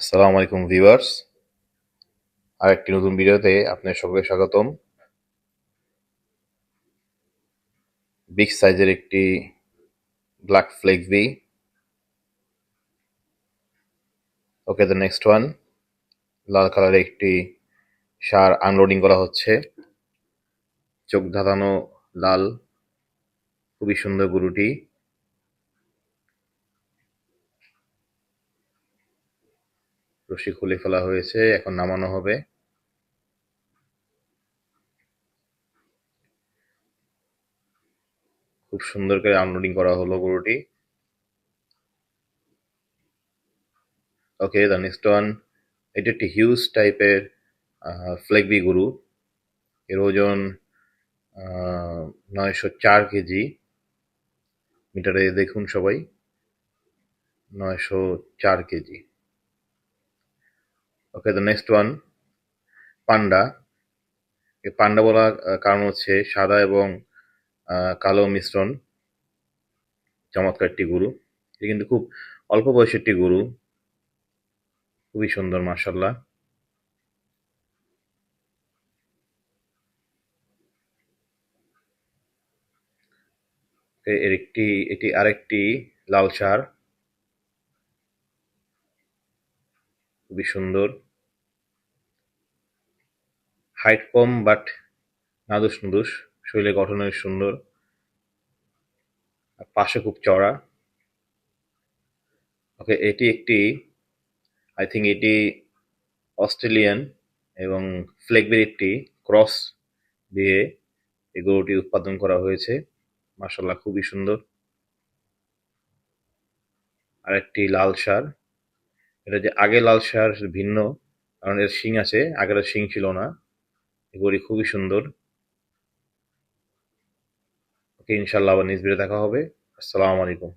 আসসালামু আলাইকুম ভিউয়ার্স, আরেকটি নতুন ভিডিওতে আপনাদের সকলকে স্বাগতম। বিগ সাইজের একটি ব্ল্যাক ফ্লেক্সবি। ওকে, দ্য নেক্সট ওয়ান, লাল কালারের একটি সার আনলোডিং করা হচ্ছে। চোখ ধাঁধানো লাল, খুবই সুন্দর গরুটি। রশি খুলে ফেলা হয়েছে, এখন নামানো হবে। খুব সুন্দর করে আনলোডিং করা হলো গরুটি। ওকে, দ্য নেক্সট ওয়ান, এটি একটি হিউজ টাইপের ফ্লেগবি গরু। এর ওজন 904 কেজি। মিটারে দেখুন সবাই, 904 কেজি। Okay, the next one, panda. এই পান্ডা বলার কারণ হচ্ছে সাদা এবং কালো মিশ্রণ। চমৎকার একটি গরু। এটি কিন্তু খুব অল্প বয়সের একটি গরু, খুবই সুন্দর মাশাআল্লাহ। এটি আরেকটি লাল ষাঁড়, খুবই সুন্দর। হাইট কম বাট নাদুস নুদুস, শরীরের গঠনের সুন্দর, আর পাশে খুব চড়া। ওকে, এটি একটি, আই থিঙ্ক এটি অস্ট্রেলিয়ান এবং ফ্লেগবির একটি ক্রস দিয়ে এই গরুটি উৎপাদন করা হয়েছে। মাশাআল্লাহ, খুবই সুন্দর। আর একটি লাল ষাঁড়। এটা যে আগে লাল ষাঁড় ভিন্ন, কারণ এর শিং আছে, আগের শিং ছিল না। এই গরুটি খুবই সুন্দর। ওকে, ইনশাল্লাহ আবার নেক্সট ভিডিও দেখা হবে। আসসালামু আলাইকুম।